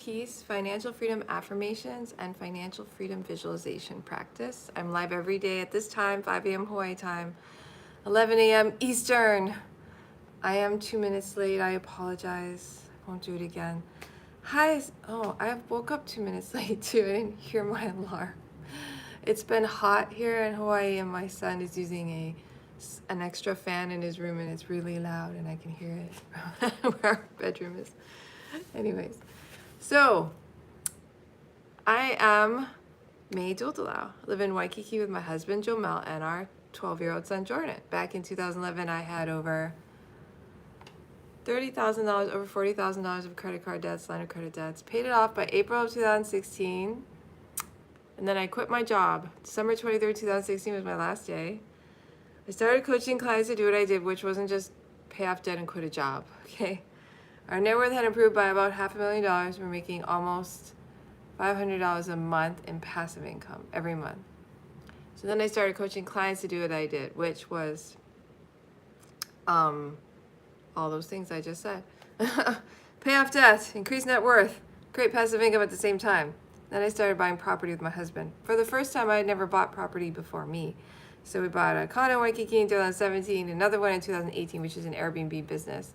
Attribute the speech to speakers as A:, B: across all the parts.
A: Peace, financial freedom affirmations, and financial freedom visualization practice. I'm live every day at this time, 5 a.m. Hawaii time, 11 a.m. Eastern. I am 2 minutes late. I apologize. I won't do it again. Hi. Oh, I woke up 2 minutes late too. I didn't hear my alarm. It's been hot here in Hawaii, and my son is using an extra fan in his room, and it's really loud, and I can hear it where our bedroom is. Anyways. So, I am May Duldalau. I live in Waikiki with my husband, Jomel, and our 12-year-old son, Jordan. Back in 2011, I had over $30,000, over $40,000 of credit card debts, line of credit debts. Paid it off by April of 2016. And then I quit my job. December 23rd, 2016 was my last day. I started coaching clients to do what I did, which wasn't just pay off debt and quit a job, okay? Our net worth had improved by about $500,000. We're making almost $500 a month in passive income every month. So then I started coaching clients to do what I did, which was all those things I just said. Pay off debt, increase net worth, create passive income at the same time. Then I started buying property with my husband. For the first time, I had never bought property before me. So we bought a condo in Waikiki in 2017, another one in 2018, which is an Airbnb business.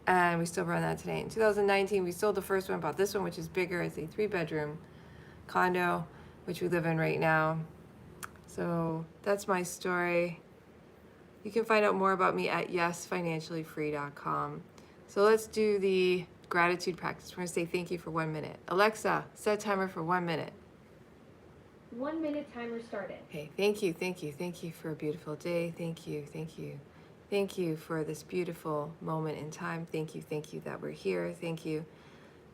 A: And we still run that today. In 2019, we sold the first one, bought this one, which is bigger. It's a 3-bedroom condo, which we live in right now. So that's my story. You can find out more about me at yesfinanciallyfree.com. So let's do the gratitude practice. We're going to say thank you for 1 minute. Alexa, set timer for 1 minute.
B: 1 minute timer started.
A: Okay, thank you, thank you, thank you for a beautiful day. Thank you, thank you. Thank you for this beautiful moment in time. Thank you that we're here. Thank you.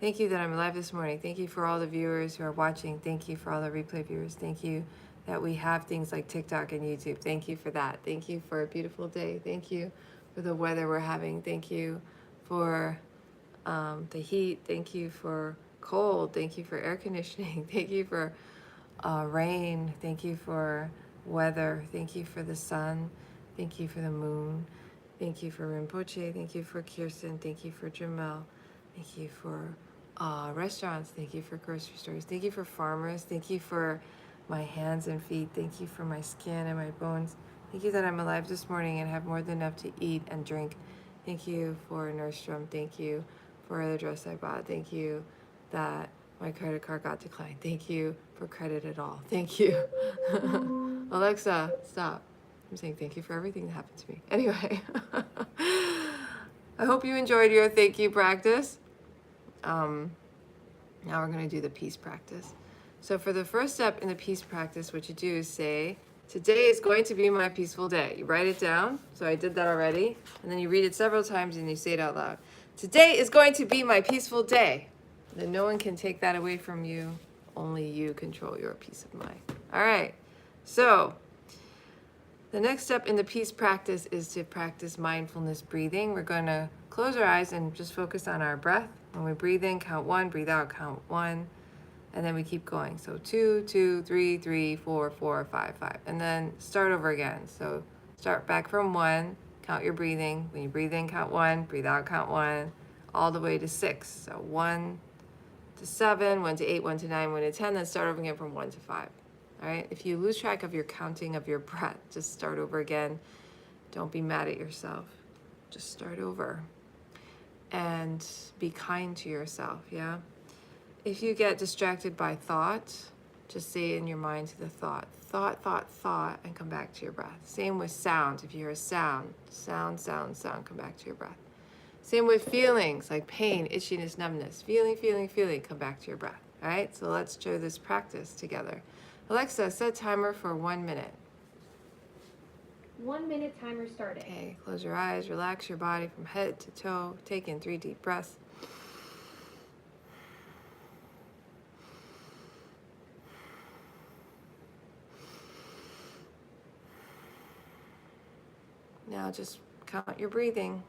A: Thank you that I'm alive this morning. Thank you for all the viewers who are watching. Thank you for all the replay viewers. Thank you that we have things like TikTok and YouTube. Thank you for that. Thank you for a beautiful day. Thank you for the weather we're having. Thank you for the heat. Thank you for cold. Thank you for air conditioning. Thank you for rain. Thank you for weather. Thank you for the sun. Thank you for the moon. Thank you for Rinpoche. Thank you for Kirsten. Thank you for Jamel. Thank you for restaurants. Thank you for grocery stores. Thank you for farmers. Thank you for my hands and feet. Thank you for my skin and my bones. Thank you that I'm alive this morning and have more than enough to eat and drink. Thank you for Nordstrom. Thank you for the dress I bought. Thank you that my credit card got declined. Thank you for credit at all. Thank you. Alexa, stop. I'm saying thank you for everything that happened to me. Anyway, I hope you enjoyed your thank you practice. Now we're going to do the peace practice. So for the first step in the peace practice, what you do is say, today is going to be my peaceful day. You write it down. So I did that already. And then you read it several times and you say it out loud. Today is going to be my peaceful day. Then no one can take that away from you. Only you control your peace of mind. All right. So the next step in the peace practice is to practice mindfulness breathing. We're going to close our eyes and just focus on our breath. When we breathe in, count 1, breathe out, count 1, and then we keep going. So 2, 2, 3, 3, 4, 4, 5, 5, and then start over again. So start back from 1, count your breathing. When you breathe in, count 1, breathe out, count 1, all the way to 6. So 1 to 7, 1 to 8, 1 to 9, 1 to 10, then start over again from 1 to 5. All right, if you lose track of your counting of your breath, just start over again. Don't be mad at yourself. Just start over. And be kind to yourself, yeah? If you get distracted by thought, just say in your mind to the thought, thought, and come back to your breath. Same with sound. If you hear a sound, sound, come back to your breath. Same with feelings like pain, itchiness, numbness. Feeling, come back to your breath. All right, so let's do this practice together. Alexa, set timer for 1 minute.
B: 1 minute timer started.
A: Okay, close your eyes, relax your body from head to toe. Take in 3 deep breaths. Now just count your breathing.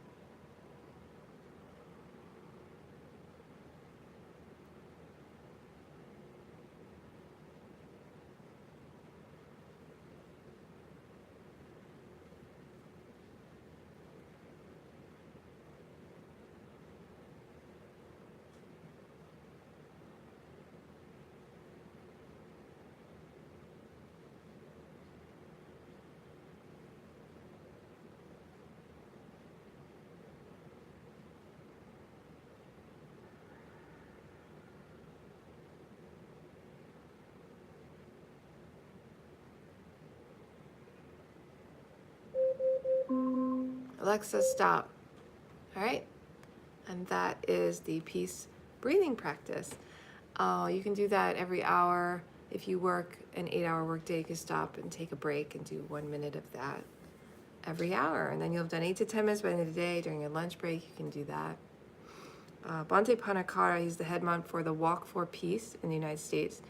A: Alexa, stop. All right. And that is the peace breathing practice. You can do that every hour. If you work an 8-hour workday, you can stop and take a break and do 1 minute of that every hour. And then you'll have done 8 to 10 minutes by the end of the day. During your lunch break, you can do that. Bhante Panakara, he's the head monk for the Walk for Peace in the United States,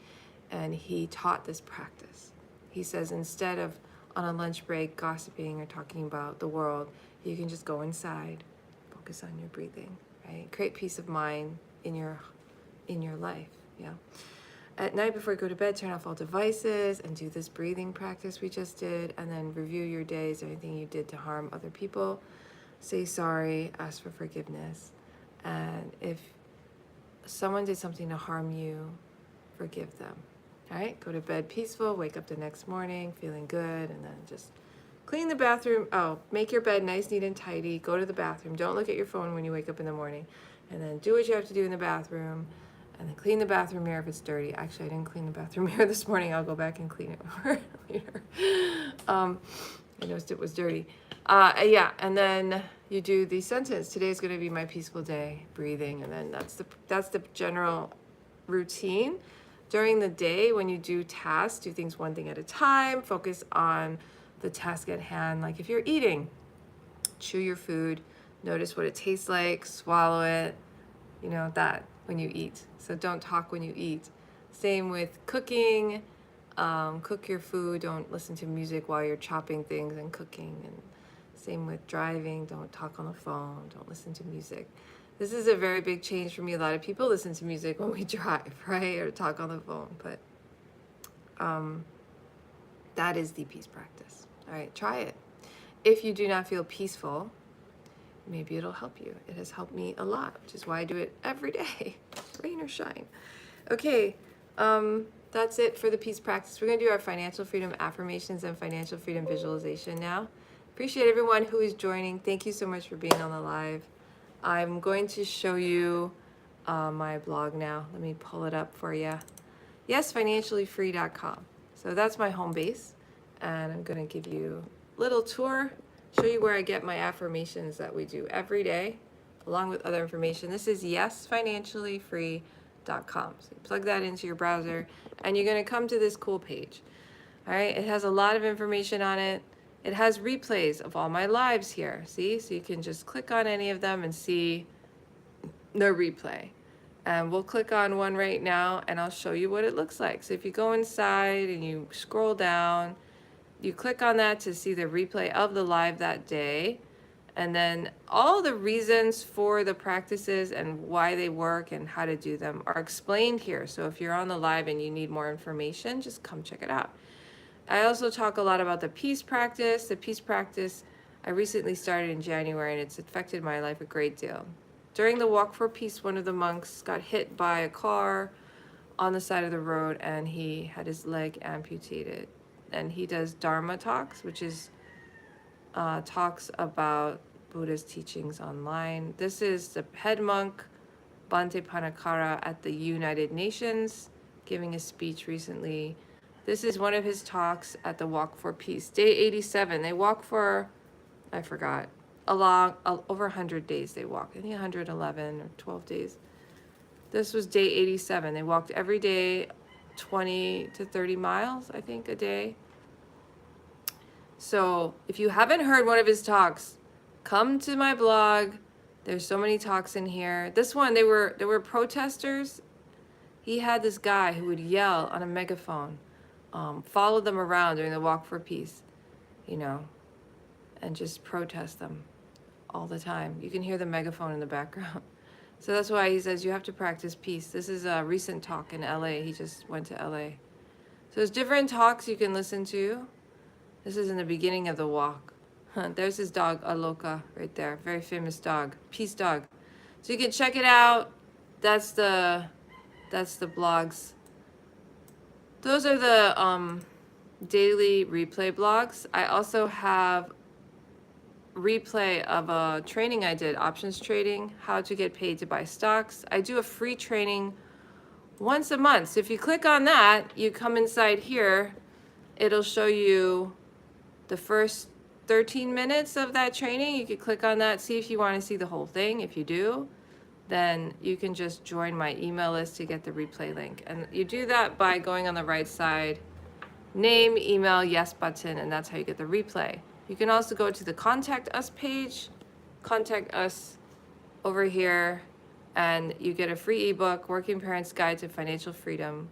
A: and he taught this practice. He says instead of on a lunch break gossiping or talking about the world, you can just go inside, focus on your breathing, right? Create peace of mind in your life, yeah. At night before you go to bed, turn off all devices and do this breathing practice we just did, and then review your days, anything you did to harm other people. Say sorry, ask for forgiveness. And if someone did something to harm you, forgive them. All right, go to bed peaceful, wake up the next morning feeling good, and then just clean the bathroom. Oh, make your bed nice, neat, and tidy. Go to the bathroom. Don't look at your phone when you wake up in the morning. And then do what you have to do in the bathroom. And then clean the bathroom mirror if it's dirty. Actually, I didn't clean the bathroom mirror this morning. I'll go back and clean it later. I noticed it was dirty. Yeah, and then you do the sentence. Today is going to be my peaceful day. Breathing, and then that's the general routine. During the day, when you do tasks, do things one thing at a time. Focus on the task at hand. Like if you're eating, chew your food. Notice what it tastes like. Swallow it. You know that when you eat. So don't talk when you eat. Same with cooking. Cook your food. Don't listen to music while you're chopping things and cooking. And same with driving. Don't talk on the phone. Don't listen to music. This is a very big change for me. A lot of people listen to music when we drive, right? Or talk on the phone. But that is the peace practice. All right, try it. If you do not feel peaceful, maybe it'll help you. It has helped me a lot, which is why I do it every day, rain or shine. Okay, that's it for the peace practice. We're going to do our financial freedom affirmations and financial freedom visualization now. Appreciate everyone who is joining. Thank you so much for being on the live. I'm going to show you my blog now. Let me pull it up for you. YesFinanciallyFree.com. So that's my home base, and I'm going to give you a little tour, show you where I get my affirmations that we do every day, along with other information. This is YesFinanciallyFree.com. So you plug that into your browser, and you're going to come to this cool page. All right, it has a lot of information on it. It has replays of all my lives here, see? So you can just click on any of them and see the replay. And we'll click on one right now, and I'll show you what it looks like. So if you go inside and you scroll down, you click on that to see the replay of the live that day. And then all the reasons for the practices and why they work and how to do them are explained here. So if you're on the live and you need more information, just come check it out. I also talk a lot about the peace practice. The peace practice I recently started in January, and it's affected my life a great deal. During the Walk for Peace, one of the monks got hit by a car on the side of the road, and he had his leg amputated. And he does Dharma talks, which is talks about Buddha's teachings online. This is the head monk, Bhante Panakara, at the United Nations, giving a speech recently. This is one of his talks at the Walk for Peace. Day 87, they walk for, I forgot, over 100 days they walked. I think 111 or 12 days. This was day 87. They walked every day 20 to 30 miles, I think, a day. So if you haven't heard one of his talks, come to my blog. There's so many talks in here. This one, there were protesters. He had this guy who would yell on a megaphone, follow them around during the Walk for Peace, you know, and just protest them all the time. You can hear the megaphone in the background. So that's why he says you have to practice peace. This is a recent talk in LA. He just went to LA. So there's different talks you can listen to. This is in the beginning of the walk. There's his dog, Aloka, right there. Very famous dog, peace dog. So you can check it out. That's the blogs. Those are the daily replay blogs. I also have replay of a training I did, options trading, how to get paid to buy stocks. I do a free training once a month. So if you click on that, you come inside here, it'll show you the first 13 minutes of that training. You could click on that, see if you want to see the whole thing. If you do, then you can just join my email list to get the replay link. And you do that by going on the right side, name, email, yes button, and that's how you get the replay. You can also go to the Contact Us page, contact us over here, and you get a free ebook, Working Parents Guide to Financial Freedom,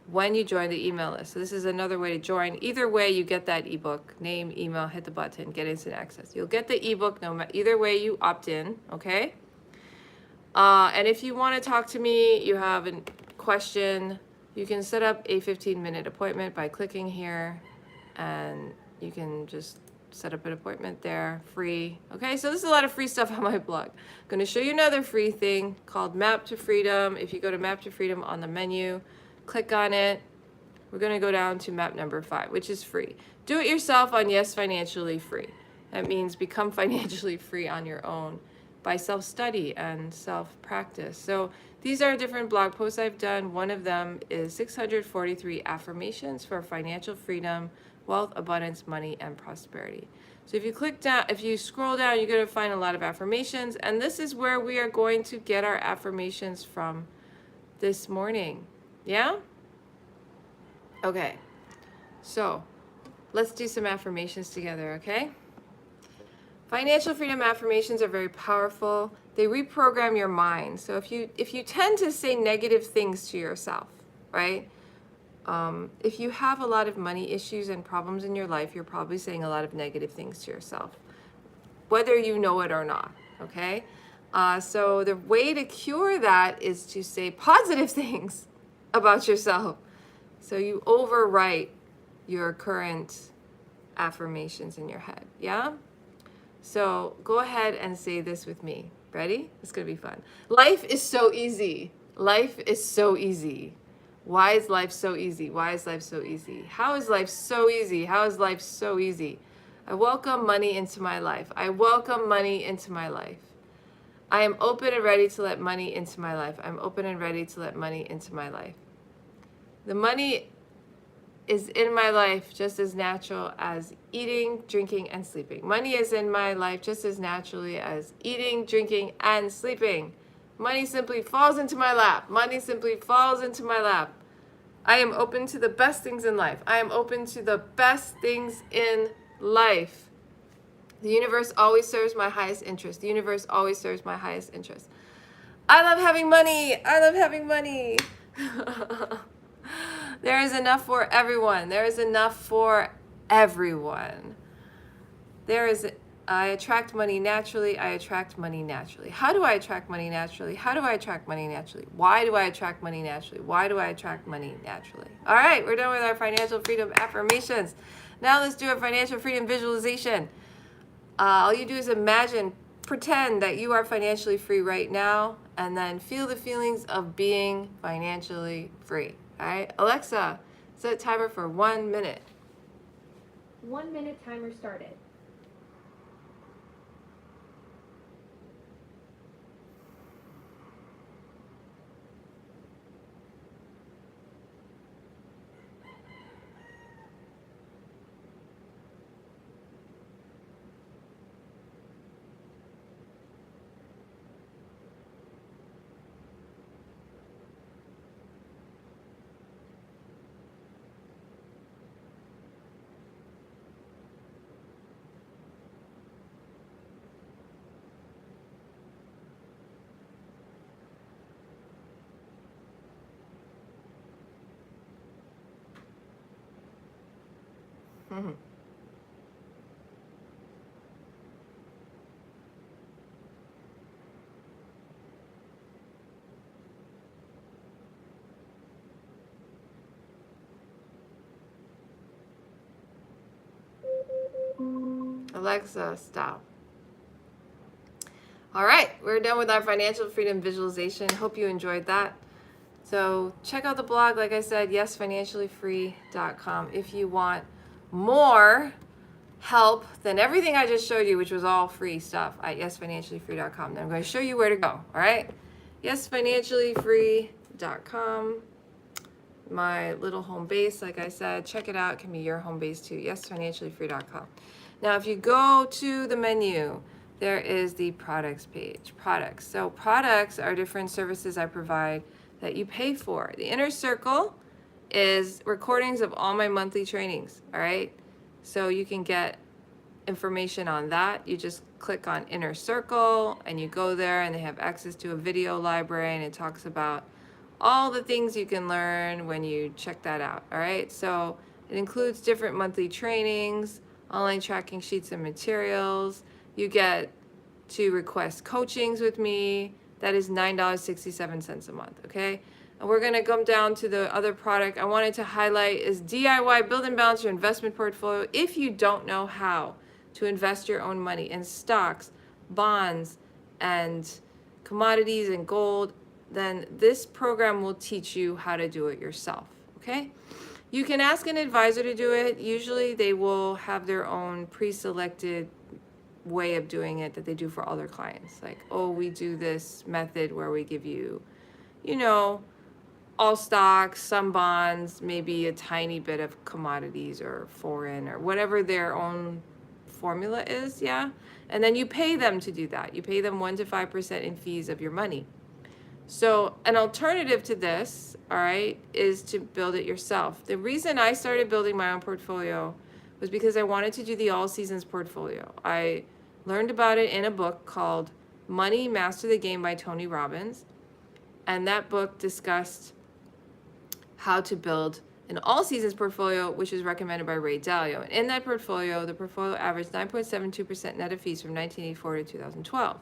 A: when you join the email list. So this is another way to join. Either way, you get that ebook, name, email, hit the button, get instant access. You'll get the ebook no matter, either way you opt in, okay? And if you want to talk to me, you have a question, you can set up a 15-minute appointment by clicking here, and you can just set up an appointment there, free. Okay, so there's a lot of free stuff on my blog. I'm going to show you another free thing called Map to Freedom. If you go to Map to Freedom on the menu, click on it. We're going to go down to map number 5, which is free. Do it yourself on Yes Financially Free. That means become financially free on your own by self-study and self-practice. So these are different blog posts I've done. One of them is 643 affirmations for financial freedom, wealth, abundance, money, and prosperity. So if you click down, if you scroll down, you're going to find a lot of affirmations. And this is where we are going to get our affirmations from this morning. Yeah? Okay. So let's do some affirmations together, okay? Financial freedom affirmations are very powerful. They reprogram your mind. So if you tend to say negative things to yourself, right? If you have a lot of money issues and problems in your life, you're probably saying a lot of negative things to yourself, whether you know it or not, okay? So the way to cure that is to say positive things about yourself. So you overwrite your current affirmations in your head, yeah? So go ahead and say this with me. Ready? It's gonna be fun. Life is so easy. Life is so easy. Why is life so easy? Why is life so easy? How is life so easy? How is life so easy? I welcome money into my life. I welcome money into my life. I am open and ready to let money into my life. I'm open and ready to let money into my life. The money is in my life just as natural as eating, drinking, and sleeping. Money is in my life just as naturally as eating, drinking, and sleeping. Money simply falls into my lap. Money simply falls into my lap. I am open to the best things in life. I am open to the best things in life. The universe always serves my highest interest. The universe always serves my highest interest. I love having money. I love having money. There is enough for everyone. There is enough for everyone. I attract money naturally. I attract money naturally. How do I attract money naturally? How do I attract money naturally? Why do I attract money naturally? Why do I attract money naturally? All right, we're done with our financial freedom affirmations. Now let's do a financial freedom visualization. All you do is imagine, pretend that you are financially free right now, and then feel the feelings of being financially free. All right, Alexa, set timer for 1 minute.
B: 1 minute timer started.
A: Mm-hmm. Alexa, stop. All right, we're done with our financial freedom visualization. Hope you enjoyed that. So check out the blog, like I said, yesfinanciallyfree.com if you want more help than everything I just showed you, which was all free stuff at yesfinanciallyfree.com. Then I'm going to show you where to go, all right? Yesfinanciallyfree.com. My little home base, like I said, check it out. It can be your home base too, yesfinanciallyfree.com. Now, if you go to the menu, there is the products page. Products. So products are different services I provide that you pay for. The inner circle is recordings of all my monthly trainings. All right. So you can get information on that. You just click on inner circle and you go there, and they have access to a video library, and it talks about all the things you can learn when you check that out. All right. So it includes different monthly trainings, online tracking sheets and materials. You get to request coachings with me. That is $9.67 a month. Okay. And we're going to come down to the other product I wanted to highlight is DIY Build and Balance Your Investment Portfolio. If you don't know how to invest your own money in stocks, bonds, and commodities and gold, then this program will teach you how to do it yourself. Okay? You can ask an advisor to do it. Usually they will have their own pre-selected way of doing it that they do for all their clients. Like, oh, we do this method where we give you, you know, all stocks, some bonds, maybe a tiny bit of commodities or foreign or whatever their own formula is, yeah? And then you pay them to do that. You pay them 1 to 5% in fees of your money. So an alternative to this, all right, is to build it yourself. The reason I started building my own portfolio was because I wanted to do the all seasons portfolio. I learned about it in a book called Money Master the Game by Tony Robbins. And that book discussed how to build an all seasons portfolio, which is recommended by Ray Dalio. And in that portfolio, the portfolio averaged 9.72% net of fees from 1984 to 2012,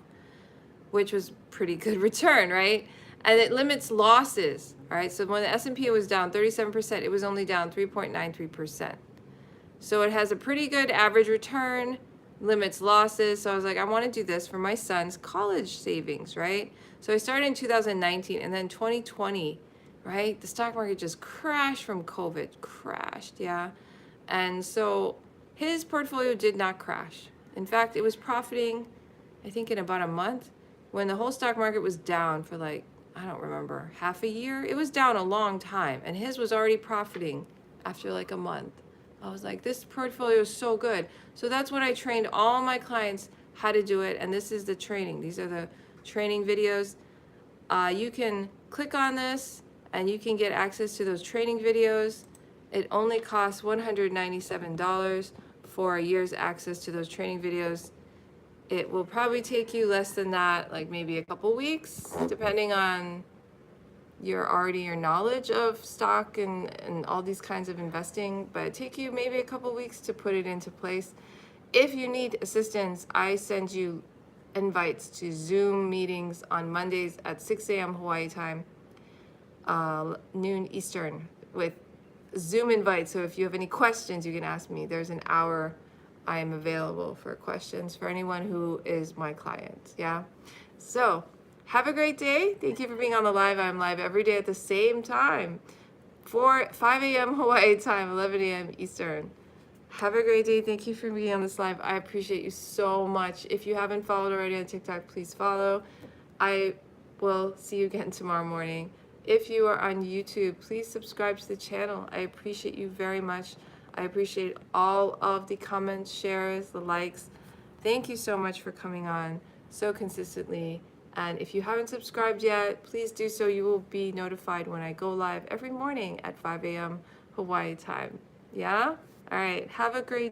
A: which was pretty good return, right? And it limits losses, all right? So when the S&P was down 37%, it was only down 3.93%. So it has a pretty good average return, limits losses. So I was like, I want to do this for my son's college savings, right? So I started in 2019, and then 2020, right? The stock market just crashed from COVID, crashed, yeah. And so his portfolio did not crash. In fact, it was profiting, I think, in about a month when the whole stock market was down for like, I don't remember, half a year. It was down a long time, and his was already profiting after like a month. I was like, this portfolio is so good. So that's what I trained all my clients how to do it. And this is the training. These are the training videos. You can click on this and you can get access to those training videos. It only costs $197 for a year's access to those training videos. It will probably take you less than that, like maybe a couple weeks, depending on your knowledge of stock and all these kinds of investing, but it take you maybe a couple weeks to put it into place. If you need assistance, I send you invites to Zoom meetings on Mondays at 6 a.m. Hawaii time, noon Eastern, with Zoom invites. So if you have any questions, you can ask me. There's an hour I am available for questions for anyone who is my client. Yeah. So have a great day. Thank you for being on the live. I'm live every day at the same time, 5 a.m. Hawaii time, 11 a.m. Eastern. Have a great day. Thank you for being on this live. I appreciate you so much. If you haven't followed already on TikTok, please follow. I will see you again tomorrow morning. If you are on YouTube, please subscribe to the channel. I appreciate you very much. I appreciate all of the comments, shares, the likes. Thank you so much for coming on so consistently. And if you haven't subscribed yet, please do so. You will be notified when I go live every morning at 5 a.m. Hawaii time. Yeah? All right. Have a great day.